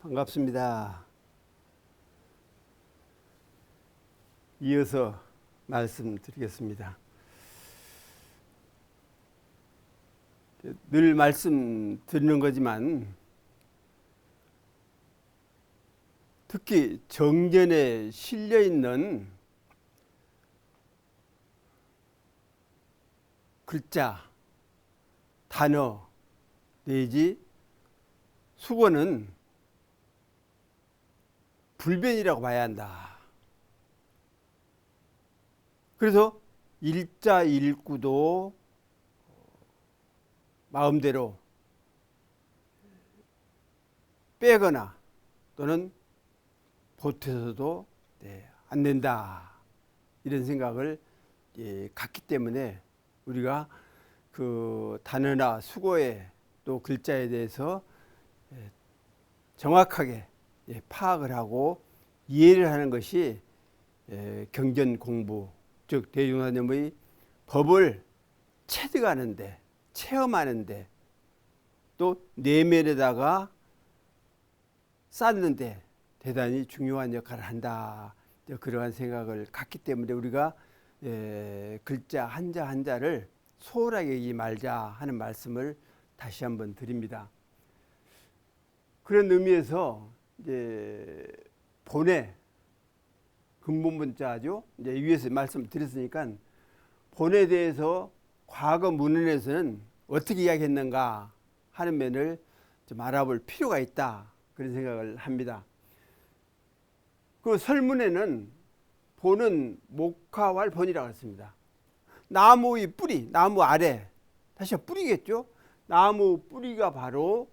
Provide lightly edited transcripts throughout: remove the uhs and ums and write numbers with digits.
반갑습니다. 이어서 말씀드리겠습니다. 늘 말씀드리는 거지만 특히 정전에 실려 있는 글자, 단어 내지 수거는 불변이라고 봐야 한다. 그래서 일자 일구도 마음대로 빼거나 또는 보태서도 안 된다. 이런 생각을 갖기 때문에 우리가 그 단어나 수거에 또 글자에 대해서 정확하게 파악을 하고 이해를 하는 것이 경전 공부, 즉 대중사념의 법을 체득하는데, 체험하는데, 또 내면에다가 쌓는데 대단히 중요한 역할을 한다. 그러한 생각을 갖기 때문에 우리가 글자 한자 한자를 소홀하게 여기지 말자 하는 말씀을 다시 한번 드립니다. 그런 의미에서 이제 본의 근본문자죠. 이제 위에서 말씀드렸으니까 본에 대해서 과거 문헌에서는 어떻게 이야기했는가 하는 면을 좀 알아볼 필요가 있다. 그런 생각을 합니다. 그 설문에는 본은 목화왈 본이라고 했습니다. 나무의 뿌리, 나무 아래, 다시 뿌리겠죠. 나무 뿌리가 바로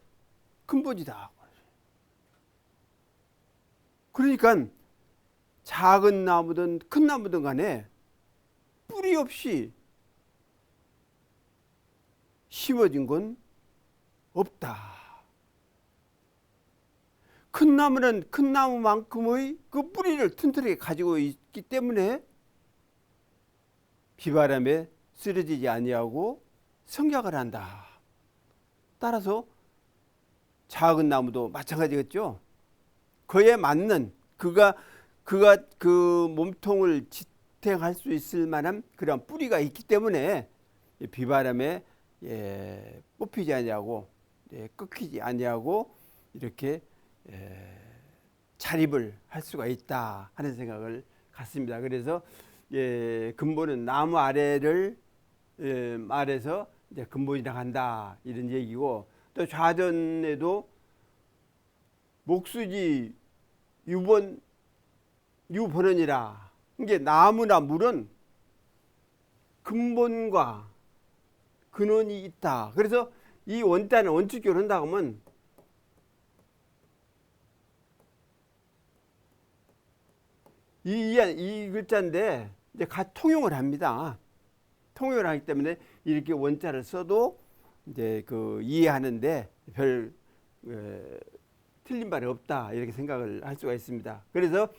근본이다. 그러니까 작은 나무든 큰 나무든 간에 뿌리 없이 심어진 건 없다. 큰 나무는 큰 나무만큼의 그 뿌리를 튼튼하게 가지고 있기 때문에 비바람에 쓰러지지 아니하고 성장을 한다. 따라서 작은 나무도 마찬가지겠죠. 그에 맞는 그가 그 몸통을 지탱할 수 있을 만한 그런 뿌리가 있기 때문에 비바람에 뽑히지 아니하고 꺾이지 아니하고 이렇게 자립을 할 수가 있다 하는 생각을 갖습니다. 그래서 근본은 나무 아래를 말해서 이제 근본이라고 한다 이런 얘기고, 또 좌전에도 목수지 유본원이라, 이게 나무나 물은 근본과 근원이 있다. 그래서 이 원자는 원칙적으로 한다고 하면 이 글자인데 이제 통용을 합니다. 통용을 하기 때문에 이렇게 원자를 써도 이제 그 이해하는데 별 틀린 말이 없다 이렇게 생각을 할 수가 있습니다. 그래서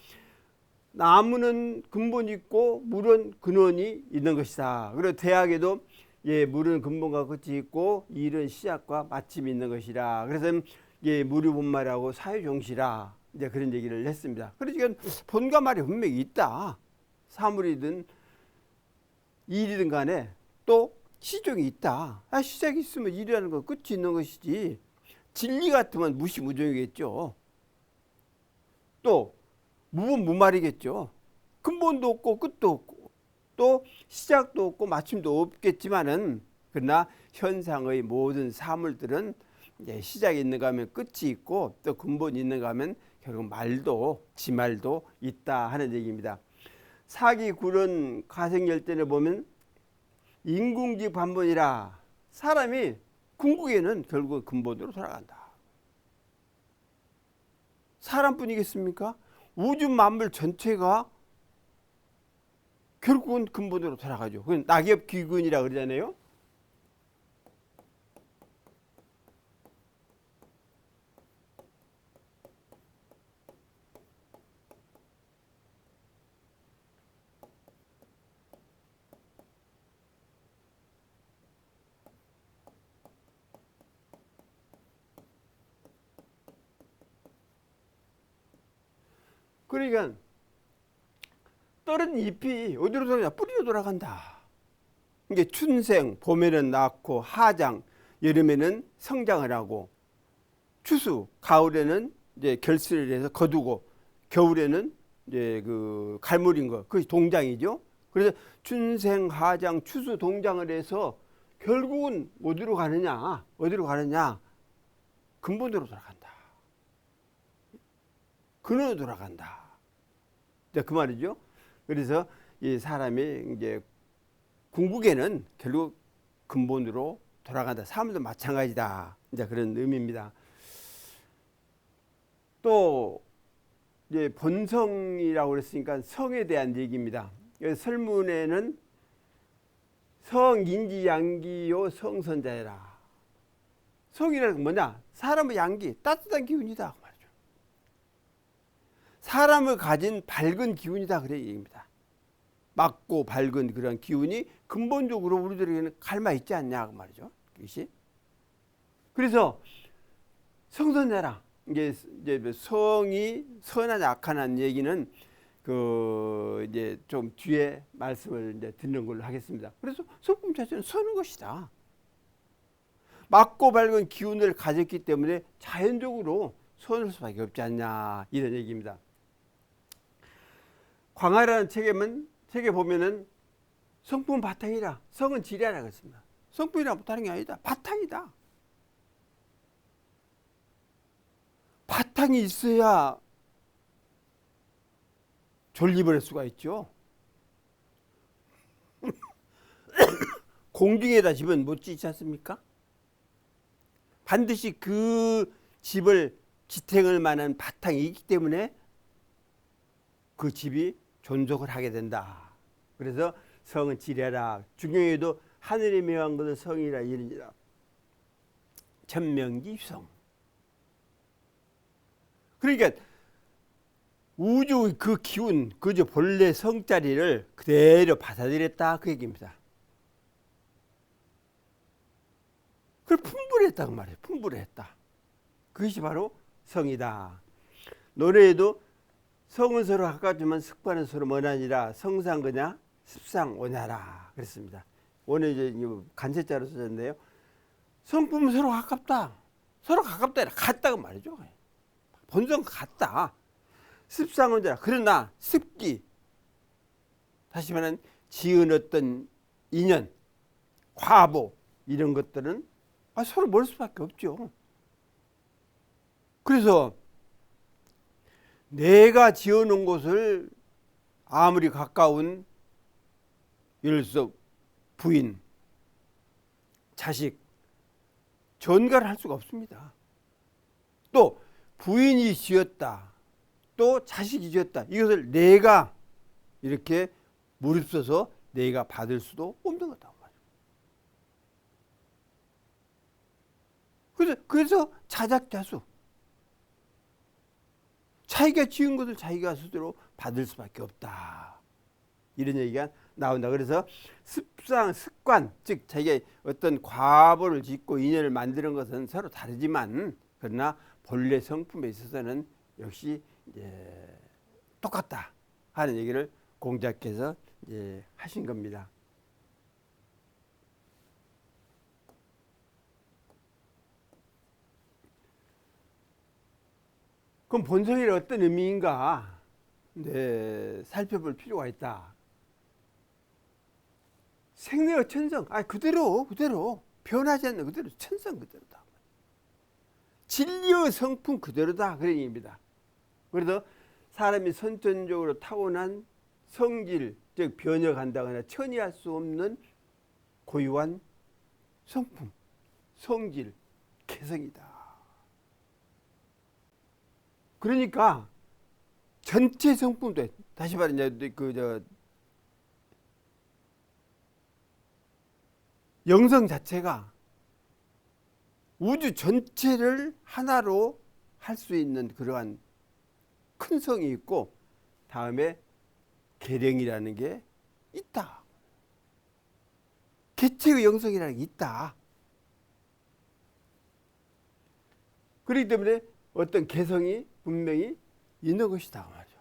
나무는 근본이 있고 물은 근원이 있는 것이다. 그리고 대학에도 물은 근본과 끝이 있고 일은 시작과 마침이 있는 것이라. 그래서 물이 본말하고 사유종시라 이제 그런 얘기를 했습니다. 그러니까 본과 말이 분명히 있다. 사물이든 일이든 간에 또 시종이 있다. 시작이 있으면 일이라는 건 끝이 있는 것이지. 진리 같으면 무시무종이겠죠. 또 무말이겠죠. 근본도 없고 끝도 없고 또 시작도 없고 마침도 없겠지만은, 그러나 현상의 모든 사물들은 시작이 있는가 하면 끝이 있고 또 근본이 있는가 하면 결국 말도 지말도 있다 하는 얘기입니다. 사기 구론 가생열전에 보면 인궁지 반본이라, 사람이 궁극에는 결국 근본으로 돌아간다. 사람뿐이겠습니까? 우주 만물 전체가 결국은 근본으로 돌아가죠. 그건 낙엽 귀근이라 그러잖아요. 그러니까 떨어진 잎이 어디로 돌아가냐? 뿌리로 돌아간다. 이게 춘생, 봄에는 낳고 하장, 여름에는 성장을 하고 추수, 가을에는 이제 결실을 해서 거두고 겨울에는 이제 그 갈무린 거, 그것이 동장이죠. 그래서 춘생, 하장, 추수, 동장을 해서 결국은 어디로 가느냐? 어디로 가느냐? 근본으로 돌아간다. 근원으로 돌아간다. 그 말이죠. 그래서 이 사람이 이제 궁극에는 결국 근본으로 돌아간다. 삶도 마찬가지다. 이제 그런 의미입니다. 또 이제 본성이라고 그랬으니까 성에 대한 얘기입니다. 설문에는 성인지 양기요 성선자여라. 성이라는 건 뭐냐? 사람의 양기, 따뜻한 기운이다. 말이죠. 사람을 가진 밝은 기운이다. 그래 얘기입니다. 맑고 밝은 그런 기운이 근본적으로 우리들에게는 갈마 있지 않냐 그 말이죠. 그것이. 그래서 성선자라. 이게 이제 성이 선하냐 악하냐는 얘기는 그 이제 좀 뒤에 말씀을 이제 듣는 걸로 하겠습니다. 그래서 성품 자체는 선한 것이다. 맑고 밝은 기운을 가졌기 때문에 자연적으로 선할 수밖에 없지 않냐 이런 얘기입니다. 광화라는 책에 보면은 성품은 바탕이라, 성은 지뢰라고 했습니다. 성품이란 다른 게 아니다. 바탕이다. 바탕이 있어야 존립을 할 수가 있죠. 공중에다 집은 못 짓지 않습니까? 반드시 그 집을 지탱할 만한 바탕이 있기 때문에 그 집이 존속을 하게 된다. 그래서 성은 지뢰라. 중경에도 하늘에 명한 것은 성이라 이르니라. 천명기성. 그러니까 우주 그 기운, 그저 본래 성자리를 그대로 받아들였다 그 얘기입니다. 그걸 풍부했다 그 말이에요. 풍부했다. 그것이 바로 성이다. 노래에도 성은 서로 가깝지만 습관은 서로 먼하니라. 성상 그냐 습상 오냐라 그랬습니다. 오늘 이제 간세자로 써졌는데요. 성품은 서로 가깝다. 서로 가깝다. 같다고 말이죠. 본성 같다. 습상은 오냐라. 그러나 습기, 다시 말하면 지은 어떤 인연, 과보 이런 것들은 서로 멀 수밖에 없죠. 그래서 내가 지어놓은 곳을 아무리 가까운 예를 들어서 부인, 자식 전가를 할 수가 없습니다. 또 부인이 지었다, 또 자식이 지었다, 이것을 내가 이렇게 무릅써서 내가 받을 수도 없는 거다. 그래서 자작자수, 자기가 지은 것을 자기가 스스로 받을 수밖에 없다. 이런 얘기가 나온다. 그래서 습상, 습관, 즉 자기가 어떤 과보를 짓고 인연을 만드는 것은 서로 다르지만 그러나 본래 성품에 있어서는 역시 이제 똑같다 하는 얘기를 공자께서 이제 하신 겁니다. 그럼 본성이 어떤 의미인가 살펴볼 필요가 있다. 생내의 천성, 그대로 변하지 않는 그대로 천성 그대로다. 진리의 성품 그대로다 그런 얘기입니다. 그래서 사람이 선천적으로 타고난 성질, 즉 변혁한다거나 천이할 수 없는 고유한 성품, 성질, 개성이다. 그러니까 전체 성품도 다시 말하면 영성 자체가 우주 전체를 하나로 할 수 있는 그러한 큰 성이 있고 다음에 계령이라는 게 있다. 개체의 영성이라는 게 있다. 그렇기 때문에 어떤 개성이 분명히 있는 것이다 말이죠.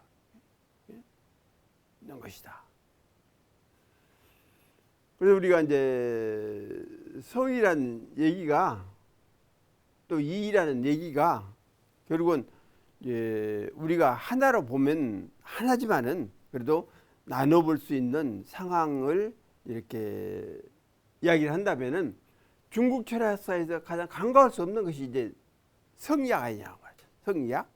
있는 것이다. 그래서 우리가 이제 성이라는 얘기가 또 이라는 얘기가 결국은 이제 우리가 하나로 보면 하나지만은 그래도 나눠볼 수 있는 상황을 이렇게 이야기를 한다면은 중국 철학사에서 가장 간과할 수 없는 것이 이제 성이학 아니냐고 말이죠. 성이학.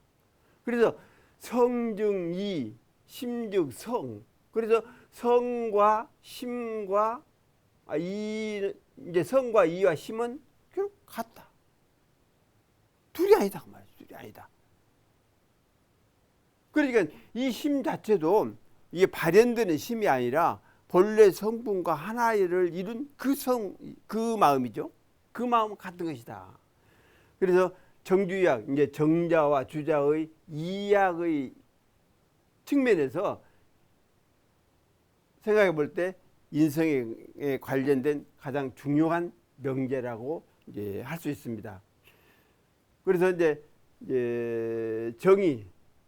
그래서 성증이, 심증성. 그래서 성과 심과 이제 성과 이와 심은 결국 같다. 둘이 아니다 그 말이죠. 둘이 아니다. 그러니까 이 심 자체도 이게 발현되는 심이 아니라 본래 성분과 하나를 이룬 그 마음이죠. 그 마음은 같은 것이다. 그래서 정주의학, 이제 정자와 주자의 이학의 측면에서 생각해 볼 때 인성에 관련된 가장 중요한 명제라고 이제 할 수 있습니다. 그래서 이제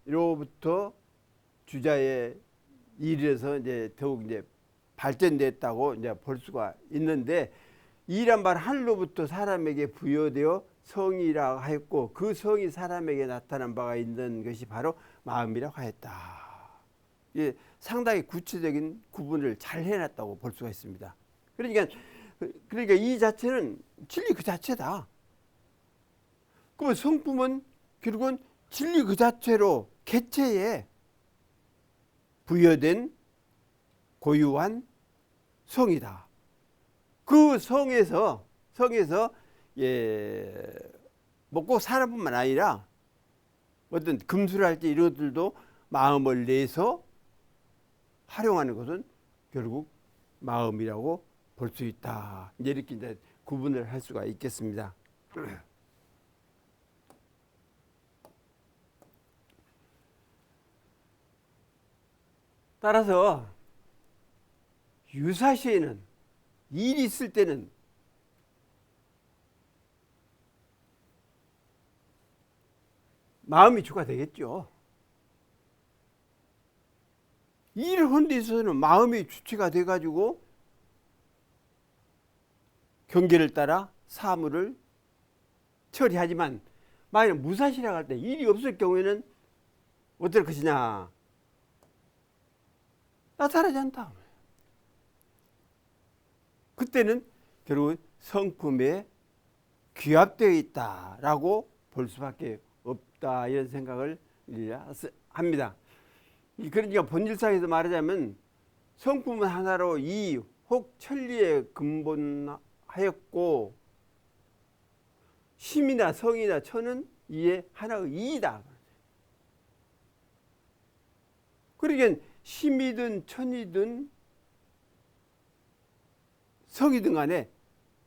정의로부터 주자에 이르러서 이제 더욱 이제 발전됐다고 이제 볼 수가 있는데, 이란 말 하늘로부터 사람에게 부여되어 성이라 하였고 그 성이 사람에게 나타난 바가 있는 것이 바로 마음이라고 하였다. 예, 상당히 구체적인 구분을 잘 해놨다고 볼 수가 있습니다. 그러니까 이 자체는 진리 그 자체다. 그러면 성품은 결국은 진리 그 자체로 개체에 부여된 고유한 성이다. 그 성에서 뭐 꼭 사람뿐만 아니라 어떤 금수를 할 때 이런 것들도 마음을 내서 활용하는 것은 결국 마음이라고 볼 수 있다. 이렇게 이제 구분을 할 수가 있겠습니다. 따라서 유사시에는 일이 있을 때는 마음이 주가 되겠죠. 일을 하는 데 있어서는 마음이 주체가 돼가지고 경계를 따라 사물을 처리하지만, 만약 무사시라고 할 때 일이 없을 경우에는 어떨 것이냐? 나타나지 않다. 그때는 결국 성품에 귀합되어 있다라고 볼 수밖에 없다, 이런 생각을 합니다. 그러니까 본질상에서 말하자면 성품은 하나로 이 혹 천리에 근본하였고 심이나 성이나 천은 이에 하나의 이이다. 그러니까 심이든 천이든 성이든 간에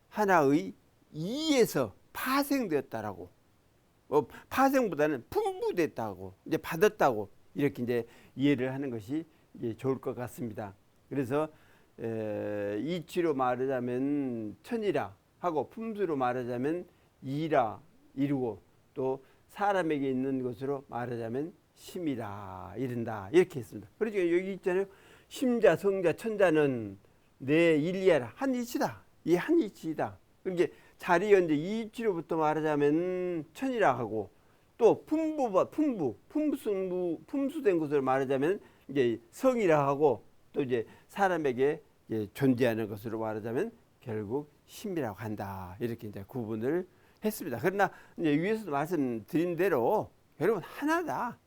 하나의 이에서 파생되었다라고, 파생보다는 풍부됐다고, 이제 받았다고, 이렇게 이제 이해를 하는 것이 이제 좋을 것 같습니다. 그래서 이치로 말하자면 천이라 하고, 품수로 말하자면 이라 이루고, 또 사람에게 있는 것으로 말하자면 심이라 이른다, 이렇게 했습니다. 그러니까 여기 있잖아요. 심자, 성자, 천자는 내 일리하라, 한 이치다. 이 한 이치이다. 그러니까 자리 현재 이치로부터 말하자면 천이라 하고, 또 품수된 것을 말하자면 이제 성이라 하고, 또 이제 사람에게 이제 존재하는 것으로 말하자면 결국 심이라고 한다. 이렇게 이제 구분을 했습니다. 그러나 이제 위에서도 말씀드린 대로 여러분 하나다.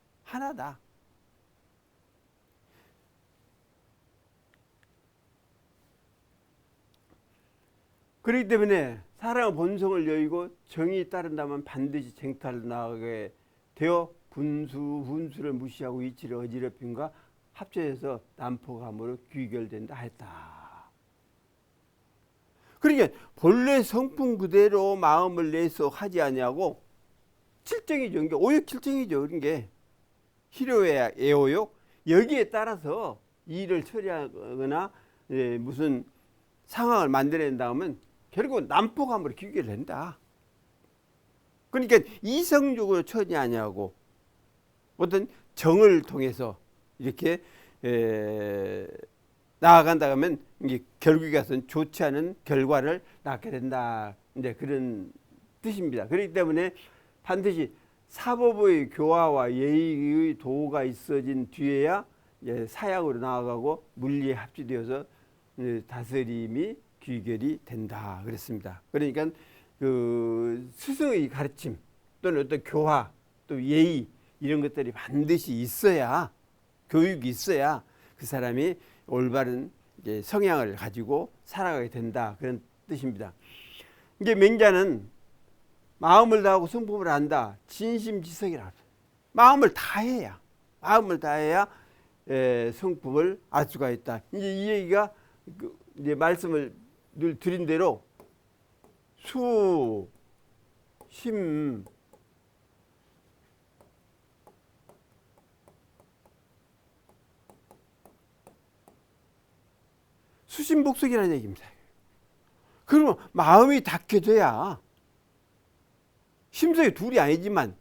그렇기 때문에 사람의 본성을 여의고 정이 따른다면 반드시 쟁탈로 나가게 되어 훈수를 무시하고 이치를 어지럽힘과 합쳐져서 난포감으로 귀결된다 했다. 그러니까 본래 성품 그대로 마음을 내서 하지 아니하고 칠정이죠. 그러니까 오욕칠정이죠. 그런 게 희료의 애오욕, 여기에 따라서 일을 처리하거나 무슨 상황을 만들어낸다 하면 결국은 난포감으로 귀결된다. 그러니까 이성적으로 처리 아니하고 어떤 정을 통해서 이렇게 나아간다 하면 이게 결국에 가서는 좋지 않은 결과를 낳게 된다. 이제 그런 뜻입니다. 그렇기 때문에 반드시 사법의 교화와 예의의 도가 있어진 뒤에야 사약으로 나아가고 물리에 합치되어서 다스림이 귀결이 된다 그랬습니다. 그러니까 그 스승의 가르침 또는 어떤 교화 또 예의 이런 것들이 반드시 있어야 교육이 있어야 그 사람이 올바른 성향을 가지고 살아가게 된다 그런 뜻입니다. 이게 맹자는 마음을 다하고 성품을 안다 진심지성이라고 마음을 다해야 성품을 알 수가 있다. 이제 이 얘기가 이제 말씀을 늘 드린 대로 수, 심, 수심복숙이라는 얘기입니다. 그러면 마음이 닿게 돼야 심성이 둘이 아니지만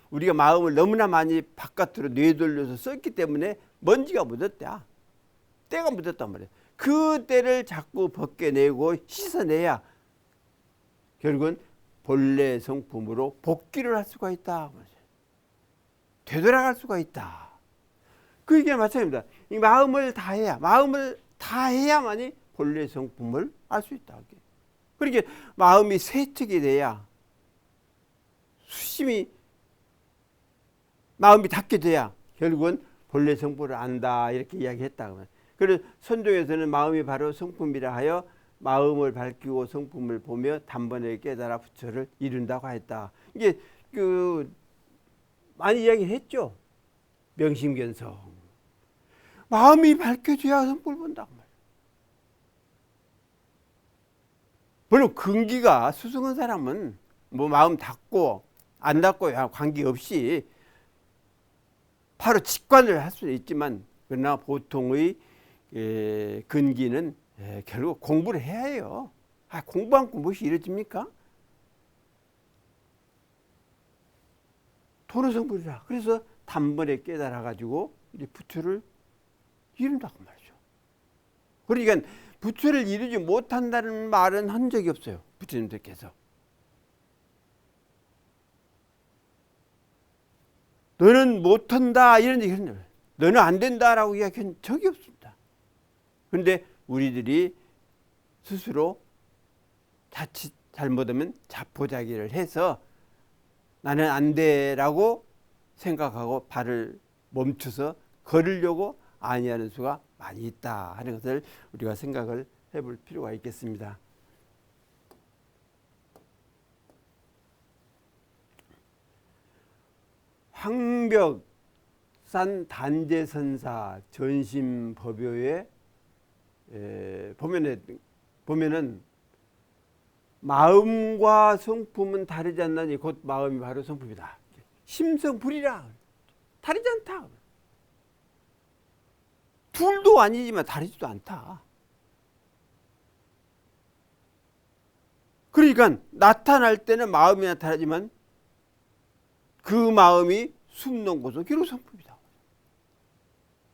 우리가 마음을 너무나 많이 바깥으로 내돌려서 썼기 때문에 먼지가 묻었다. 때가 묻었단 말이에요. 그 때를 자꾸 벗겨내고 씻어내야 결국은 본래 성품으로 복귀를 할 수가 있다. 되돌아갈 수가 있다. 그 얘기는 마찬가지입니다. 이 마음을 다해야만이 본래 성품을 알 수 있다. 그러니까 마음이 세척이 돼야 수심이 마음이 닿게 돼야 결국은 본래 성품을 안다 이렇게 이야기했다. 그래서 선종에서는 마음이 바로 성품이라 하여 마음을 밝히고 성품을 보며 단번에 깨달아 부처를 이룬다고 했다. 이게 많이 이야기했죠. 명심견성. 마음이 밝혀져야 성품을 본다고 말이에요. 물론 근기가 수승한 사람은 뭐 마음 닫고 안 닫고 관계없이 바로 직관을 할 수는 있지만 그러나 보통의 근기는 결국 공부를 해야 해요. 공부 않고 무엇이 이루어집니까? 도로성불이라. 그래서 단번에 깨달아가지고 이제 부처를 이룬다고 말이죠. 그러니까 부처를 이루지 못한다는 말은 한 적이 없어요. 부처님들께서. 너는 못한다 이런 얘기 했는데 너는 안 된다라고 이야기한 적이 없습니다. 그런데 우리들이 스스로 자칫 잘못하면 자포자기를 해서 나는 안 돼라고 생각하고 발을 멈춰서 걸으려고 아니하는 수가 많이 있다 하는 것을 우리가 생각을 해볼 필요가 있겠습니다. 황벽산 단제선사 전심법요에 보면은 마음과 성품은 다르지 않나니 곧 마음이 바로 성품이다. 심성불이라 다르지 않다. 둘도 아니지만 다르지도 않다. 그러니까 나타날 때는 마음이 나타나지만 그 마음이 숨는 곳은 결국 성품이다.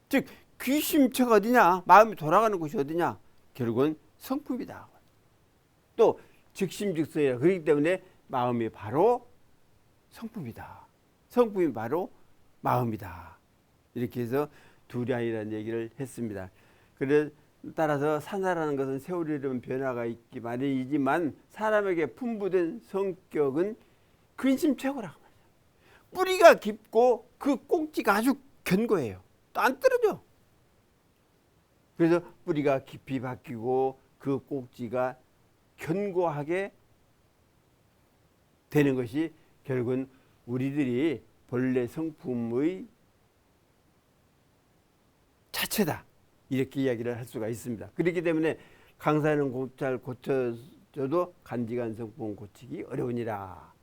즉 귀심처가 어디냐, 마음이 돌아가는 곳이 어디냐, 결국은 성품이다. 또 즉심즉성이라. 그렇기 때문에 마음이 바로 성품이다. 성품이 바로 마음이다. 이렇게 해서 둘이 아니라는 얘기를 했습니다. 그래서 따라서 산사라는 것은 세월이 흐르면 변화가 있기 마련이지만 사람에게 풍부된 성격은 근심최고라고 말이죠. 뿌리가 깊고 그 꼭지가 아주 견고해요. 또 안 떨어져. 그래서 뿌리가 깊이 박히고 그 꼭지가 견고하게 되는 것이 결국은 우리들이 본래 성품의 자체다. 이렇게 이야기를 할 수가 있습니다. 그렇기 때문에 강사는 잘 고쳐줘도 간직한 성품 고치기 어려우니라.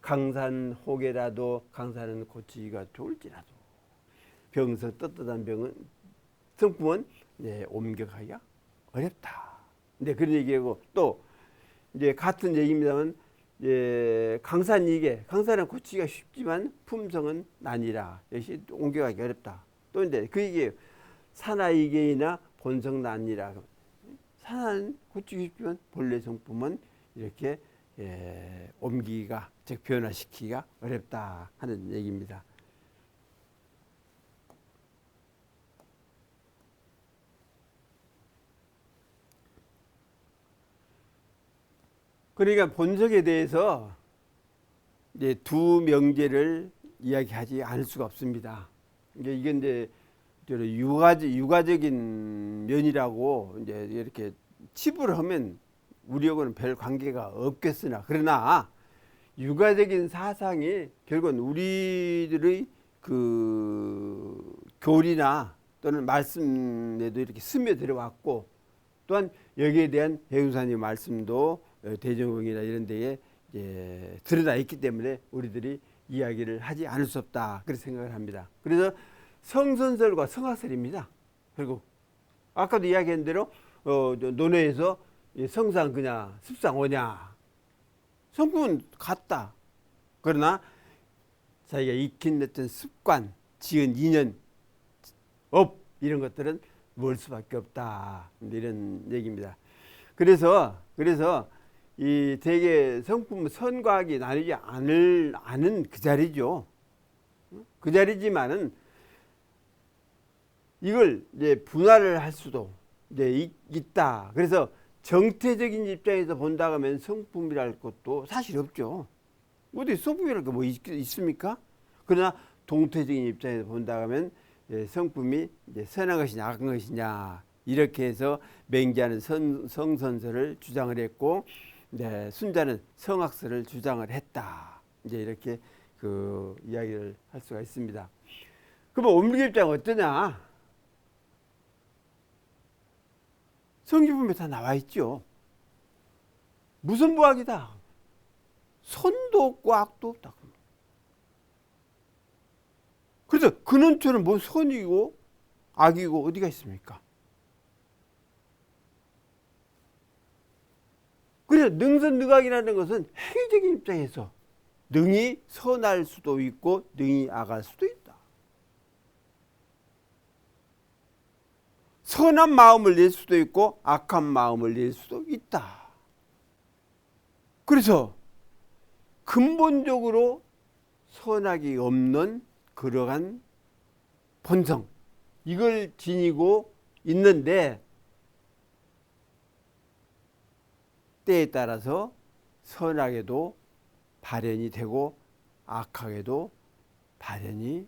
강산호계라도 강사는 고치기가 좋을지라도 병성 떳떳한 병은 성품은 옮겨가기가 어렵다. 근데 그런 얘기하고 또 이제 같은 얘기입니다만 강산이계 강사는 고치기가 쉽지만 품성은 난이라. 역시 옮겨가기 어렵다. 또 이제 그 얘기예요. 산하이계이나 본성난이라. 산하는 고치기 쉽지만 본래 성품은 이렇게 옮기기가, 즉 변화시키기가 어렵다 하는 얘기입니다. 그러니까 본성에 대해서 이제 두 명제를 이야기하지 않을 수가 없습니다. 이게 이제 육아적인 면이라고 이제 이렇게 치부를 하면 우리하고는 별 관계가 없겠으나, 그러나 육아적인 사상이 결국은 우리들의 그 교리나 또는 말씀에도 이렇게 스며들어 왔고, 또한 여기에 대한 배우사님 말씀도 대종경이나 이런 데에 드러나 있기 때문에 우리들이 이야기를 하지 않을 수 없다, 그렇게 생각을 합니다. 그래서 성선설과 성악설입니다. 결국 아까도 이야기한 대로 논어에서 성상 그냐 습상 오냐, 성품은 같다. 그러나 자기가 익힌 어떤 습관, 지은 인연, 업, 이런 것들은 멀 수밖에 없다, 이런 얘기입니다. 그래서 이 대개 성품 선과학이 나누지 않은 그 자리죠. 그 자리지만은 이걸 이제 분할을 할 수도 이제 있다. 그래서 정태적인 입장에서 본다 하면 성품이랄 것도 사실 없죠. 어디 성품이랄 게 뭐 있습니까? 그러나 동태적인 입장에서 본다 하면 성품이 이제 선한 것이냐 악한 것이냐, 이렇게 해서 맹자는 성선설을 주장을 했고, 순자는 성악설을 주장을 했다. 이제 이렇게 그 이야기를 할 수가 있습니다. 그러면 옴리 입장 어떠냐? 성기품에 다 나와 있죠. 무슨 부학이다. 선도 없고 악도 없다. 그래서 근원처는 뭐 선이고 악이고 어디가 있습니까? 그래서 능선능악이라는 것은 행위적인 입장에서 능이 선할 수도 있고 능이 악할 수도 있다. 선한 마음을 낼 수도 있고 악한 마음을 낼 수도 있다. 그래서 근본적으로 선악이 없는 그러한 본성, 이걸 지니고 있는데, 때에 따라서 선악에도 발현이 되고 악하게도 발현이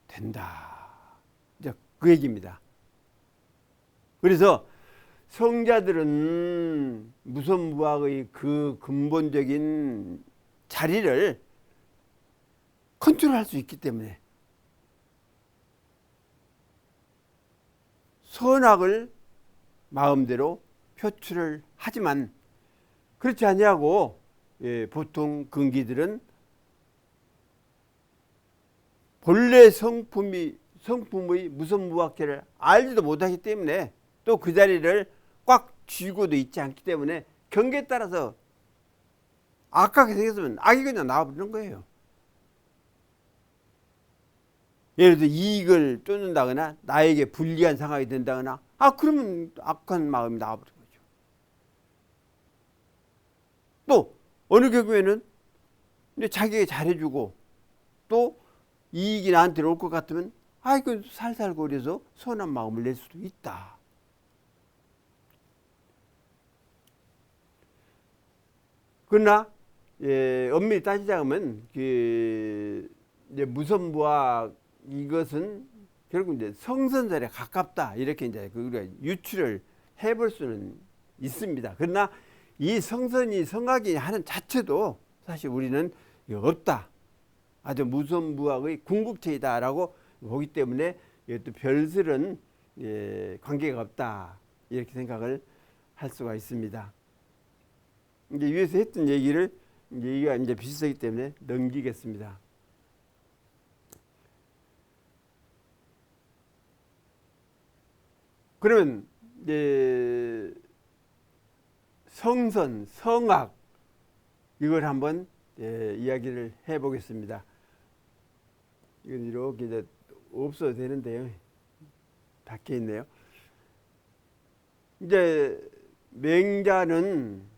된다. 이제 그 얘기입니다. 그래서 성자들은 무선무학의 그 근본적인 자리를 컨트롤할 수 있기 때문에 선악을 마음대로 표출을 하지만, 그렇지 아니하고 보통 근기들은 본래 성품의 무선무학계를 알지도 못하기 때문에, 또 그 자리를 꽉 쥐고도 있지 않기 때문에 경계에 따라서 악하게 생겼으면 악이 그냥 나와버리는 거예요. 예를 들어 이익을 쫓는다거나 나에게 불리한 상황이 된다거나, 그러면 악한 마음이 나와버리는 거죠. 또 어느 경우에는 자기가 잘해주고 또 이익이 나한테 올 것 같으면 이거 살살거려서 선한 마음을 낼 수도 있다. 그러나 엄밀히 따지자면 이제 무선무학 이것은 결국 이제 성선설에 가깝다, 이렇게 이제 우리가 유추를 해볼 수는 있습니다. 그러나 이 성선이 성악이 하는 자체도 사실 우리는 없다, 아주 무선무학의 궁극체이다라고 보기 때문에 또 별설은 관계가 없다, 이렇게 생각을 할 수가 있습니다. 이제 위에서 했던 얘기를 얘기가 이제 비슷하기 때문에 넘기겠습니다. 그러면 이제 성선, 성악, 이걸 한번 이야기를 해보겠습니다. 이건 이렇게 이제 없어도 되는데요. 밖에 있네요. 이제 맹자는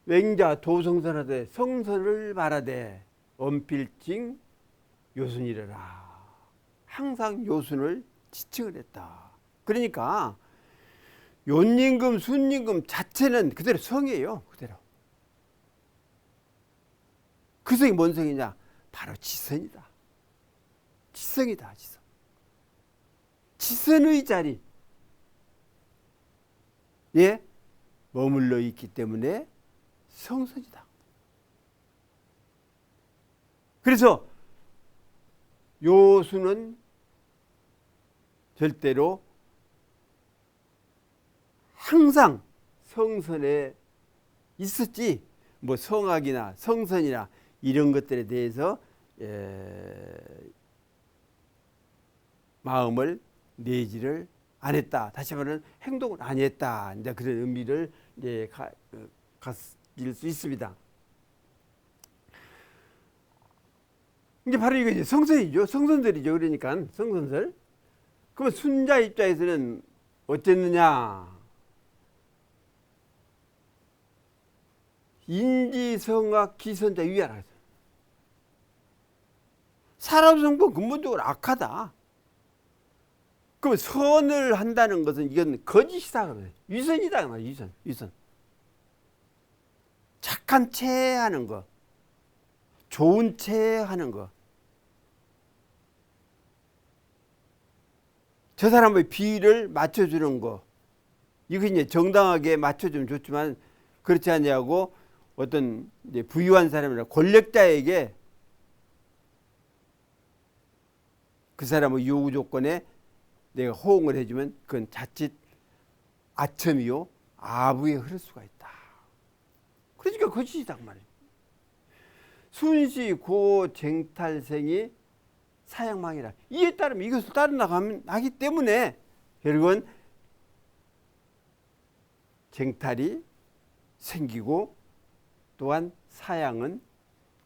맹자 도성선하되 성선을 말하되 언필징 요순이래라. 항상 요순을 지칭을 했다. 그러니까 욘임금, 순임금 자체는 그대로 성이에요. 그대로. 그 성이 뭔 성이냐? 바로 지선이다. 지성이다. 지성. 지선의 자리. 예? 머물러 있기 때문에 성선이다. 그래서 요수는 절대로 항상 성선에 있었지, 뭐 성악이나 성선이나 이런 것들에 대해서 마음을 내지를 안 했다. 다시 말하면 행동을 안 했다. 이제 그런 의미를 이제 가질 수 있습니다. 이제 바로 이거 이제 성선이죠. 성선설이죠. 그러니까 성선설. 그러면 순자 입장에서는 어쨌느냐? 인지성악 기선자 위하라. 사람 성품 근본적으로 악하다. 그럼 선을 한다는 것은 이건 거짓이다. 위선이다. 위선. 착한 채 하는 거. 좋은 채 하는 거. 저 사람의 비위를 맞춰주는 거. 이거 이제 정당하게 맞춰주면 좋지만 그렇지 않냐고 어떤 이제 부유한 사람이나 권력자에게 그 사람의 요구 조건에 내가 호응을 해주면 그건 자칫 아첨이요 아부에 흐를 수가 있다. 그러니까 거짓이다 그 말이에요. 순시 고 쟁탈생이 사양망이라. 이에 따르면 이것을 따르나가기 때문에 결국은 쟁탈이 생기고 또한 사양은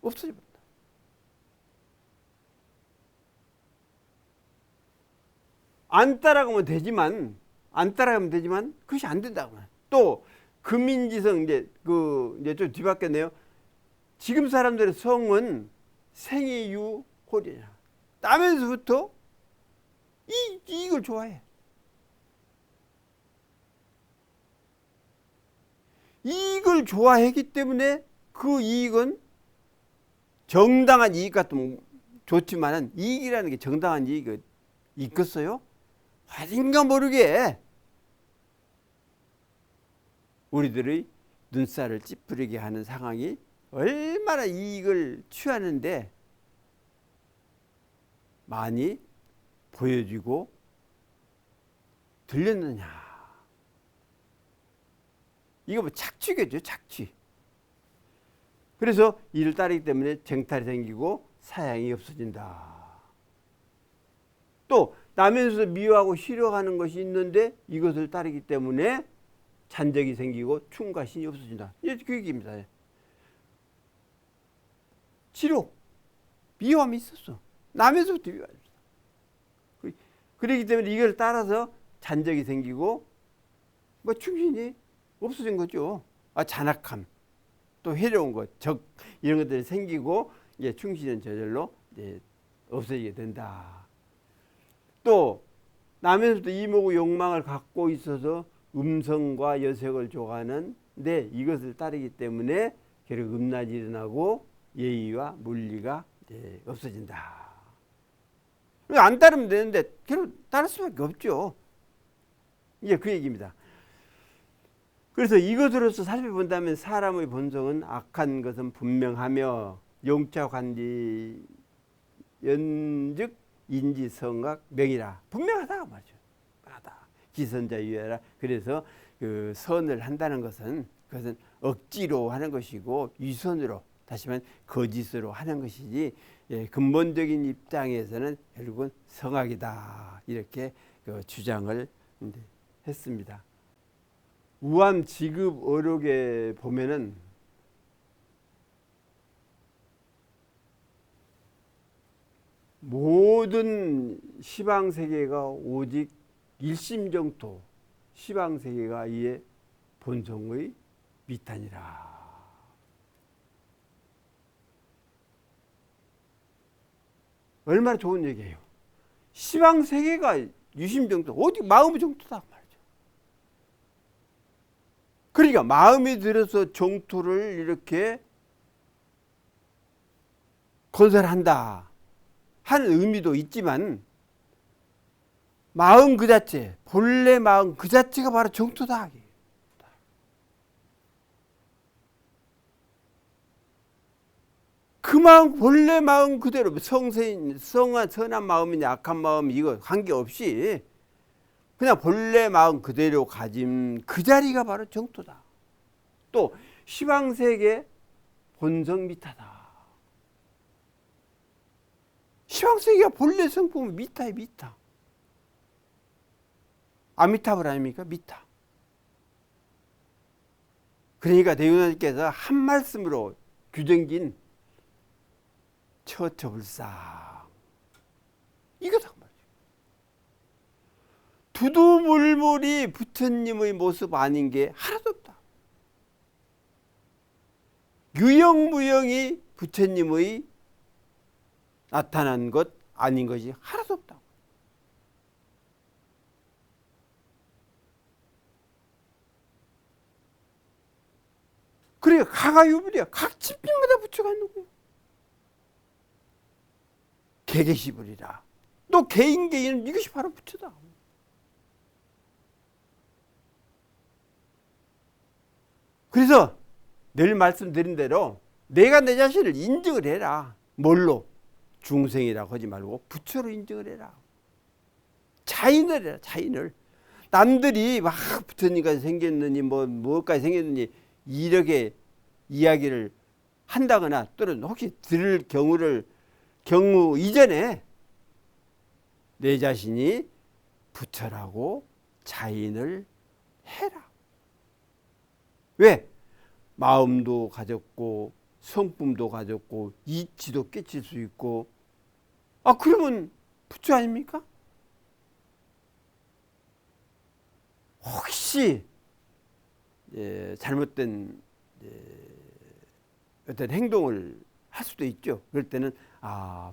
없어집니다. 안 따라가면 되지만 그것이 안 된다고. 또 금인지성 이제 좀 뒤바뀌었네요. 지금 사람들의 성은 생이유홀이냐. 따면서부터 이익을 좋아해. 이익을 좋아했기 때문에 그 이익은 정당한 이익 같으면 좋지만은 이익이라는 게 정당한 이익이 있겠어요? 어딘가 모르게 우리들의 눈살을 찌푸리게 하는 상황이 얼마나 이익을 취하는데 많이 보여지고 들렸느냐. 이거 뭐 착취겠죠, 착취. 그래서 이를 따르기 때문에 쟁탈이 생기고 사양이 없어진다. 또 나면서 미워하고 싫어하는 것이 있는데 이것을 따르기 때문에 잔적이 생기고 충과 신이 없어진다. 이게 그 얘기입니다. 싫어. 미워함이 있었어. 남에서부터 미워합니다. 그렇기 때문에 이걸 따라서 잔적이 생기고 뭐 충신이 없어진 거죠. 잔악함, 또 해로운 것, 적 이런 것들이 생기고 이제 충신은 저절로 이제 없어지게 된다. 또 남에서부터 이모고 욕망을 갖고 있어서 음성과 여색을 좋아하는데 이것을 따르기 때문에 결국 음란이 일어나고 예의와 물리가 이제 없어진다. 안 따르면 되는데 결국 따를 수밖에 없죠. 이게 그 얘기입니다. 그래서 이것으로서 살펴본다면 사람의 본성은 악한 것은 분명하며 용차관지 연즉 인지성각 명이라. 분명하다 말이죠. 하다. 기선자 유예라. 그래서 그 선을 한다는 것은 그것은 억지로 하는 것이고 위선으로 다시 말하면 거짓으로 하는 것이지 근본적인 입장에서는 결국은 성악이다. 이렇게 그 주장을 했습니다. 우암 지급 어록에 보면은 모든 시방세계가 오직 일심정토, 시방세계가 이에 본성의 미탄이라. 얼마나 좋은 얘기예요. 시방세계가 유심정토, 어디 마음의 정토다 말이죠. 그러니까 마음이 들어서 정토를 이렇게 건설한다 하는 의미도 있지만, 마음 그 자체, 본래 마음 그 자체가 바로 정토다. 그 마음, 본래 마음 그대로, 선한 마음이냐 악한 마음 이거 관계없이 그냥 본래 마음 그대로 가짐, 그 자리가 바로 정토다. 또 시방세계 본성 미타다. 시방세계가 본래 성품은 미타에 미타. 아미타불 아닙니까? 미타. 그러니까 대유나님께서 한 말씀으로 규정진 처처불상 이거다 말이죠. 두두물물이 부처님의 모습 아닌 게 하나도 없다. 유영무영이 부처님의 나타난 것 아닌 것이 하나도 없다. 그러니까 가가유불이야. 각 집집마다 부처가 있는 거야. 개개시불이라. 또 개인개인은 이것이 바로 부처다. 그래서 늘 말씀드린 대로 내가 내 자신을 인정을 해라. 뭘로? 중생이라고 하지 말고 부처로 인정을 해라. 자인을 해라. 자인을. 남들이 막 부처님까지 생겼느니 뭐까지 생겼느니 이렇게 이야기를 한다거나 또는 혹시 들을 경우 이전에 내 자신이 부처라고 자인을 해라. 왜? 마음도 가졌고 성품도 가졌고 이치도 깨칠 수 있고, 그러면 부처 아닙니까? 혹시 잘못된 어떤 행동을 할 수도 있죠. 그럴 때는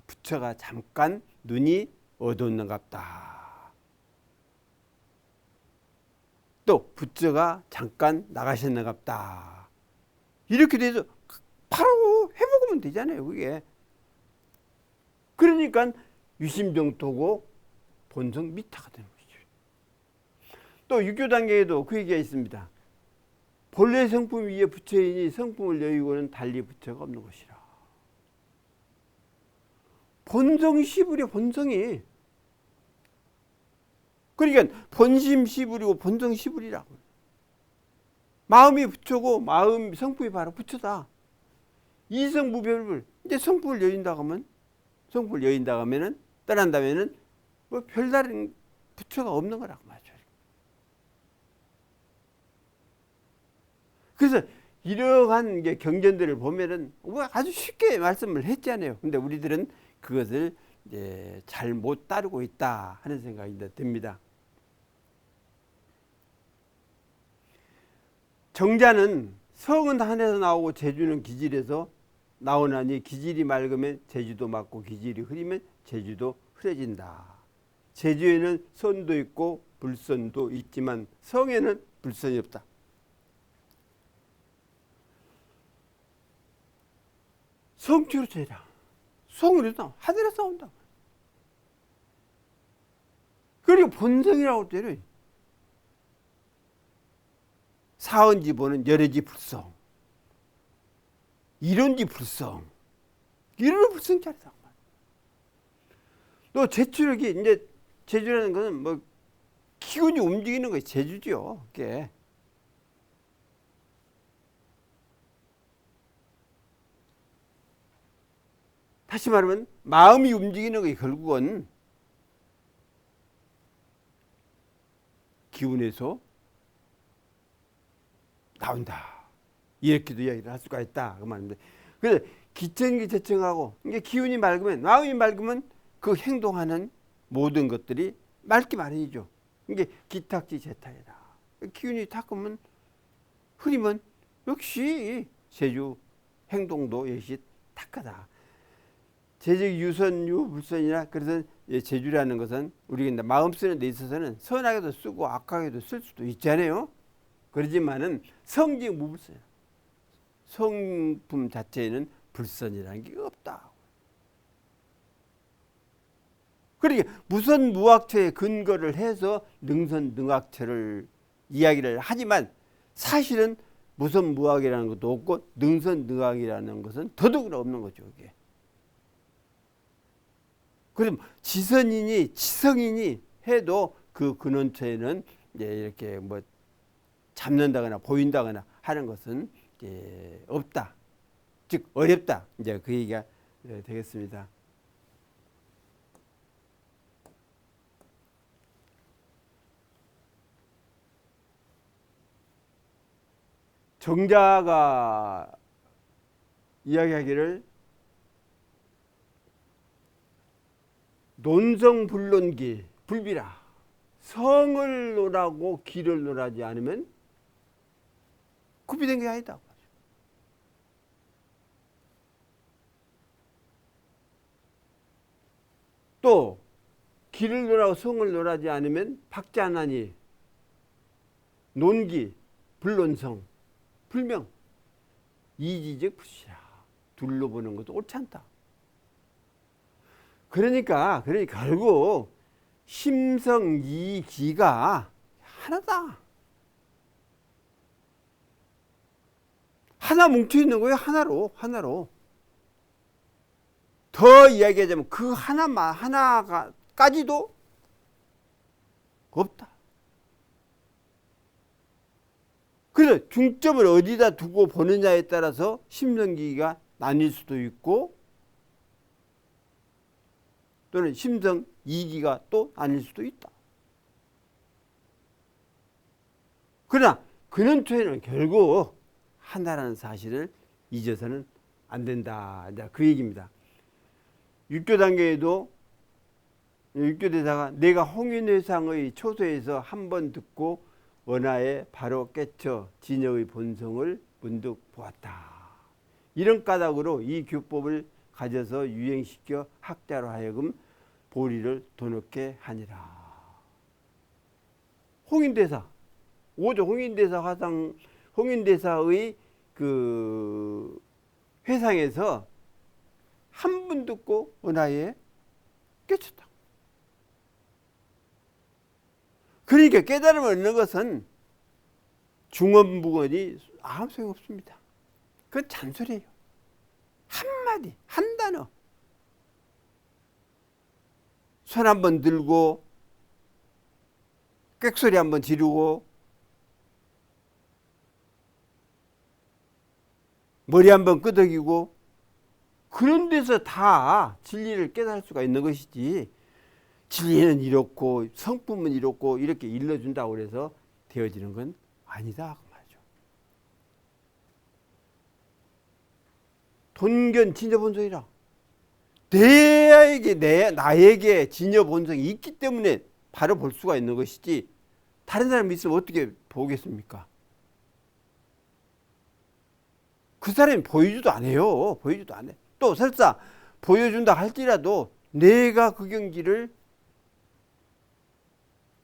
부처가 잠깐 눈이 어두웠는갑다. 또 부처가 잠깐 나가셨는갑다. 이렇게 돼서 바로 회복하면 되잖아요. 그게. 그러니까 유심정토고 본성 미타가 되는 것이죠. 또 육교 단계에도 그 얘기가 있습니다. 본래 성품 위에 부처이니 성품을 여의고는 달리 부처가 없는 것이라. 본성이 시불이야. 본성이. 그러니까 본심 시불이고 본성 시불이라고. 마음이 부처고 마음 성품이 바로 부처다. 이성무별불. 이제 성품을 여인다고 하면은 떠난다면은 뭐 별다른 부처가 없는 거라고 말이죠. 그래서 이러한 경전들을 보면은 아주 쉽게 말씀을 했잖아요. 근데 우리들은 그것을 이제 잘 못 따르고 있다 하는 생각이 듭니다. 정자는 성은 한에서 나오고 제주는 기질에서 나오나니 기질이 맑으면 제주도 맑고 기질이 흐리면 제주도 흐려진다. 제주에는 선도 있고 불선도 있지만 성에는 불선이 없다. 성취로 제라. 성으로도 하늘에서 나온다. 그리고 본성이라고 때려. 사언지 보는 열애지 불성. 이론지 불성. 이론은 불성자리다. 또 제추력이 이제 제주라는 것은 뭐 기운이 움직이는 것이 제주죠. 그게. 다시 말하면 마음이 움직이는 것이 결국은 기운에서 나온다. 이렇게도 이야기를 할 수가 있다. 그 말인데. 그래서 기천기 재청하고 이게 기운이 맑으면 마음이 맑으면 그 행동하는 모든 것들이 맑기 마련이죠. 이게 기탁지 제타이다. 기운이 탁하면 흐리면 역시 제주 행동도 역시 탁하다. 제적 유선유 불선이라 그래서 제주라는 것은 우리가 마음 쓰는 데 있어서는 선하게도 쓰고 악하게도 쓸 수도 있잖아요. 그러지만은 성지 무불선. 성품 자체에는 불선이라는 게 없다. 그러니까 무선무악처에 근거를 해서 능선능악처를 이야기를 하지만 사실은 무선무악이라는 것도 없고 능선능악이라는 것은 더더욱 없는 거죠. 이게. 그럼 지선이니 지성이니 해도 그 근원처에는 이제 이렇게 뭐 잡는다거나 보인다거나 하는 것은 이제 없다. 즉 어렵다. 이제 그 얘기가 되겠습니다. 정자가 이야기하기를 논성불론기 불비라. 성을 논하고 기를 논하지 않으면 구비된 게 아니다. 또 기를 논하고 성을 논하지 않으면 박자나니 논기 불론성 불명 이지적 불시라. 둘러보는 것도 옳지 않다. 그러니까 결국 심성이기가 하나다. 하나 뭉쳐 있는 거예요. 하나로. 더 이야기하자면 그 하나까지도 없다. 그래서 중점을 어디다 두고 보느냐에 따라서 심성기가 나뉠 수도 있고 또는 심성이기가 또 나뉠 수도 있다. 그러나 근원초에는 결국 하나라는 사실을 잊어서는 안 된다. 그 얘기입니다. 육교 단계에도 육교대사가 내가 홍인회상의 초소에서 한 번 듣고 원하에 바로 깨쳐 진여의 본성을 문득 보았다. 이런 까닭으로 이 교법을 가져서 유행시켜 학자로 하여금 보리를 도놓게 하니라. 홍인대사 5조 홍인대사 화상 홍인대사의 그 회상에서 한 분 듣고 원하에 깨쳤다. 그러니까 깨달음을 얻는 것은 중언부언이 아무 소용없습니다. 그건 잔소리예요. 한마디, 한 단어. 손 한번 들고 꽥소리 한번 지르고 머리 한번 끄덕이고 그런 데서 다 진리를 깨달을 수가 있는 것이지 진리는 이렇고 성품은 이렇고 이렇게 일러준다고 그래서 되어지는 건 아니다 그 말이죠. 돈견 진여본성이라 나에게 진여본성이 있기 때문에 바로 볼 수가 있는 것이지 다른 사람이 있으면 어떻게 보겠습니까? 그 사람이 보여주도 안 해요. 보여주도 안 해. 또 설사 보여준다 할지라도 내가 그 경지를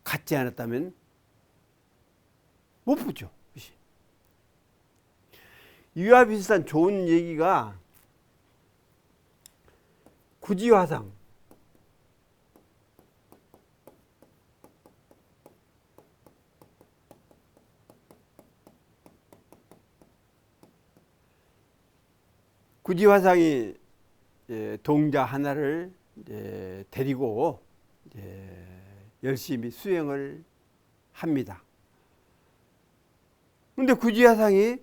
갖지 않았다면 못 보죠. 이와 비슷한 좋은 얘기가 구지화상 구지화상이 동자 하나를 데리고 열심히 수행을 합니다. 그런데 구지화상이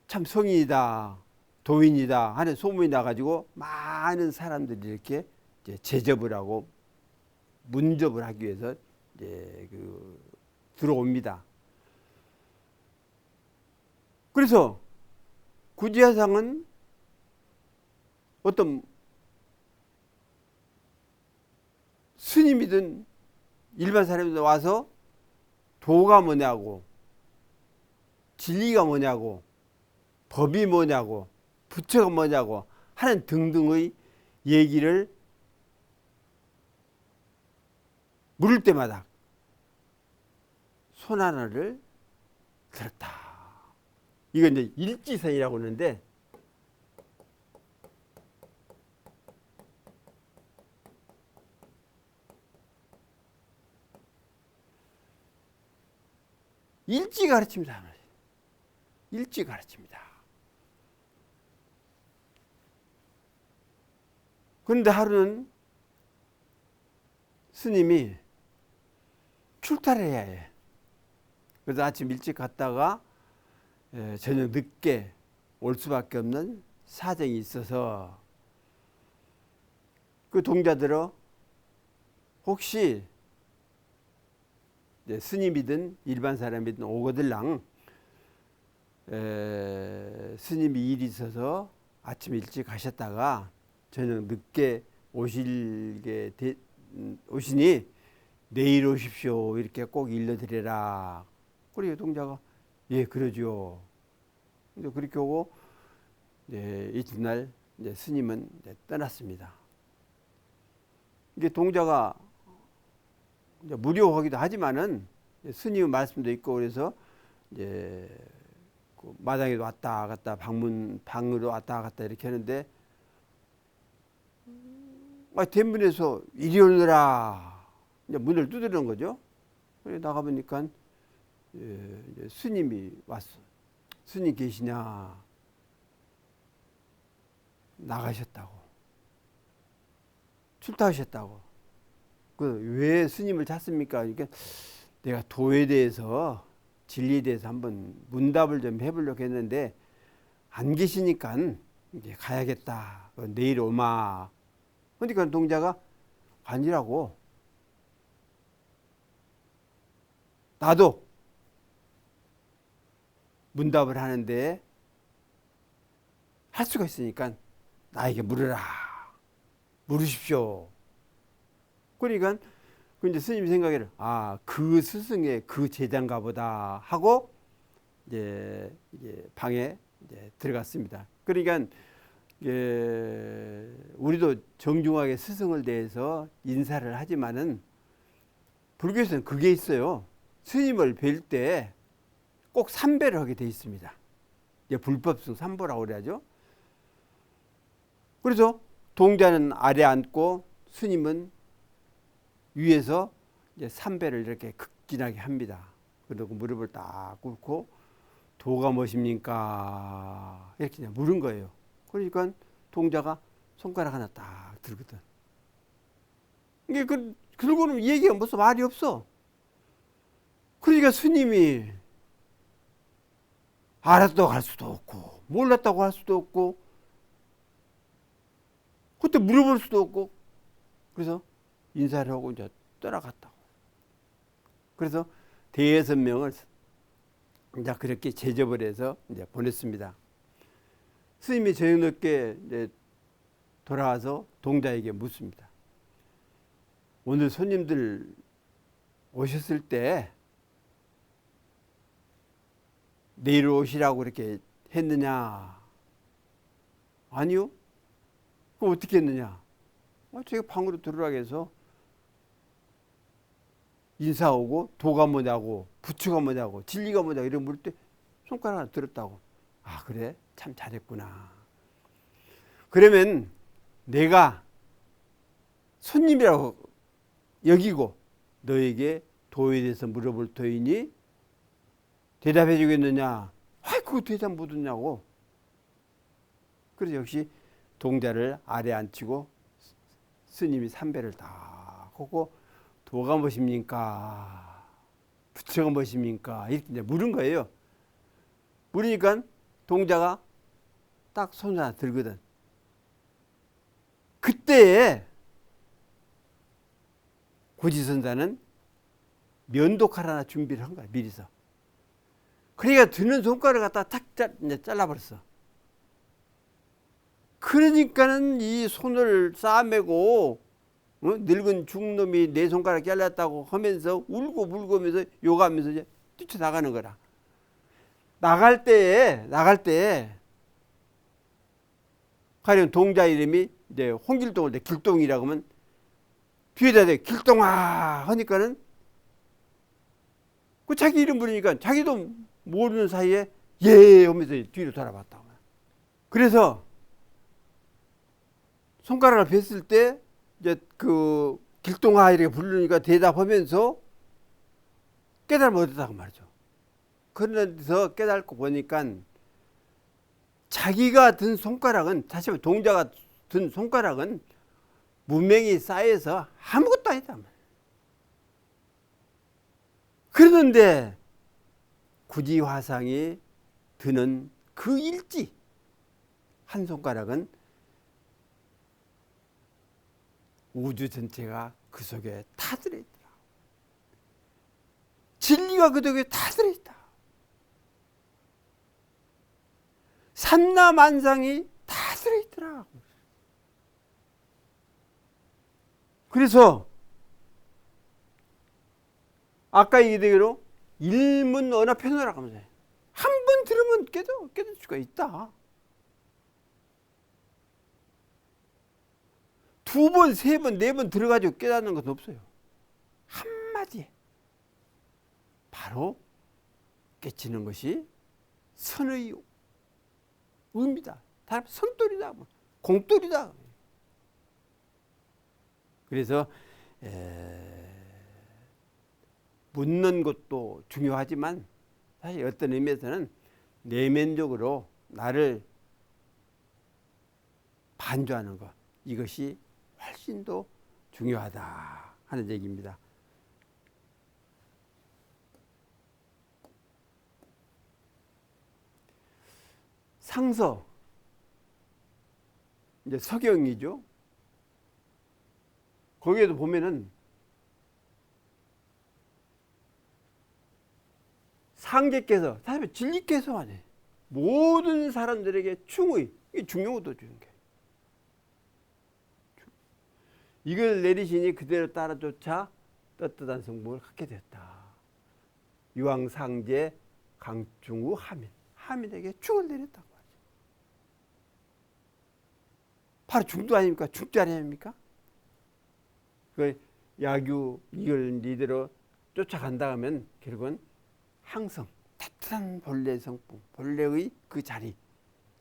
참 성인이다, 도인이다 하는 소문이 나가지고 많은 사람들이 이렇게 제접을 하고 문접을 하기 위해서 들어옵니다. 그래서 구지화상은 어떤 스님이든 일반 사람들 와서 도가 뭐냐고, 진리가 뭐냐고, 법이 뭐냐고, 부처가 뭐냐고 하는 등등의 얘기를 물을 때마다 손 하나를 들었다. 이건 이제 일지선이라고 하는데, 일지 가르칩니다. 일지 가르칩니다. 그런데 하루는 스님이 출타를 해야 해. 그래서 아침 일찍 갔다가 저녁 늦게 올 수밖에 없는 사정이 있어서 그 동자들은 혹시 스님이든 일반 사람이든 오거들랑 스님이 일이 있어서 아침 일찍 가셨다가 저녁 늦게 오시니 내일 오십시오 이렇게 꼭 일러드려라. 그리고 동자가 예 그러죠. 그렇게 오고 이튿날 스님은 떠났습니다. 이게 동자가 무료하기도 하지만은 스님 말씀도 있고 그래서 이제 그 마당에도 왔다 갔다 방으로 왔다 갔다 이렇게 하는데 대문에서 이리 오너라 이제 문을 두드리는 거죠. 그래 나가 보니까 스님이 왔어. 스님 계시냐? 나가셨다고. 출타하셨다고. 왜 스님을 찾습니까? 그러니까 내가 도에 대해서 진리에 대해서 한번 문답을 좀 해보려고 했는데 안 계시니까 이제 가야겠다. 내일 오마. 그러니까 동자가 아니라고. 나도 문답을 하는데 할 수가 있으니까 나에게 물으라. 물으십시오. 그러니까 이제 스님 생각에는 그 스승의 그 제자인가 보다 하고 이제 방에 들어갔습니다. 그러니까 우리도 정중하게 스승을 대해서 인사를 하지만은 불교에서는 그게 있어요. 스님을 뵐 때 꼭 삼배를 하게 돼 있습니다. 불법승 삼보라고 그래야죠. 그래서 동자는 아래 앉고 스님은 위에서 이제 삼배를 이렇게 극진하게 합니다. 그리고 무릎을 딱 꿇고 도가 무엇입니까? 이렇게 그냥 물은 거예요. 그러니까 동자가 손가락 하나 딱 들거든. 이게 그러고는 얘기가 무슨 말이 없어. 그러니까 스님이 알았다고 할 수도 없고 몰랐다고 할 수도 없고 그때 물어볼 수도 없고 그래서 인사를 하고 이제 떠나갔다고. 그래서 대여선명을 이제 그렇게 제접을 해서 이제 보냈습니다. 스님이 저녁 늦게 이제 돌아와서 동자에게 묻습니다. 오늘 손님들 오셨을 때 내일 오시라고 이렇게 했느냐? 아니요. 그럼 어떻게 했느냐? 제가 방으로 들어가게 해서 인사하고 도가 뭐냐고 부처가 뭐냐고 진리가 뭐냐고 이런 물을 때 손가락 하나 들었다고. 그래? 참 잘했구나. 그러면 내가 손님이라고 여기고 너에게 도에 대해서 물어볼 터이니 대답해 주겠느냐? 그거 대답 못 했냐고. 그래서 역시 동자를 아래 앉히고 스님이 삼배를 다 하고 도가 무엇입니까? 부처가 무엇입니까? 이렇게 이제 물은 거예요. 물으니까 동자가 딱 손을 하나 들거든. 그때에 고지선사는 면도칼 하나 준비를 한 거야, 미리서. 그러니까 드는 손가락을 갖다 탁 잘라버렸어. 그러니까는 이 손을 싸매고 늙은 중놈이 내 손가락 잘랐다고 하면서 울고 불고 하면서 욕하면서 이제 뛰쳐나가는 거라. 나갈 때에 가령 동자 이름이 이제 홍길동을 때 길동이라고 하면 뒤에다 대 길동아 하니까는 그 자기 이름 부르니까 자기도 모르는 사이에 예 하면서 뒤로 돌아봤다고. 그래서 손가락을 뵀을 때 이제 그 길동아 이렇게 부르니까 대답하면서 깨달음을 얻었다고 말이죠. 그래서 깨닫고 보니까 자기가 든 손가락은, 다시 말해 동자가 든 손가락은 문명이 쌓여서 아무것도 아니다. 그러는데 굳이 화상이 드는 그 일지 한 손가락은 우주 전체가 그 속에 다 들어있더라. 진리가 그 속에 다 들어있다. 산나만상이 다 들어있더라. 그래서 아까 얘기대로 일문 언어편어라고 하면서 한 번 들으면 깨닫을 수가 있다. 두 번, 세 번, 네 번 들어가지고 깨닫는 것은 없어요. 한마디에 바로 깨치는 것이 선의 의미다. 다른 선돌이다. 공돌이다. 그래서 묻는 것도 중요하지만 사실 어떤 의미에서는 내면적으로 나를 반주하는 것, 이것이 훨씬 더 중요하다 하는 얘기입니다. 상서, 이제 서경이죠. 거기에도 보면은 상제께서, 사실 진리께서 하네. 모든 사람들에게 충의, 이게 중용도 주는 게. 이걸 내리시니 그대로 따라쫓아 떳떳한 성품을 갖게 됐다. 유황상제 강중우 하민, 하민에게 충을 내렸다고 하죠. 바로 중도 아닙니까? 중도 아닙니까? 그 야규 이걸 이대로 쫓아간다 하면 결국은 항성, 따뜻한 본래 성품, 본래의 그 자리,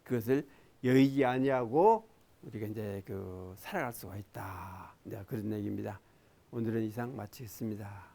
그것을 여의지 아니하고 우리가 이제 살아갈 수가 있다. 그런 얘기입니다. 오늘은 이상 마치겠습니다.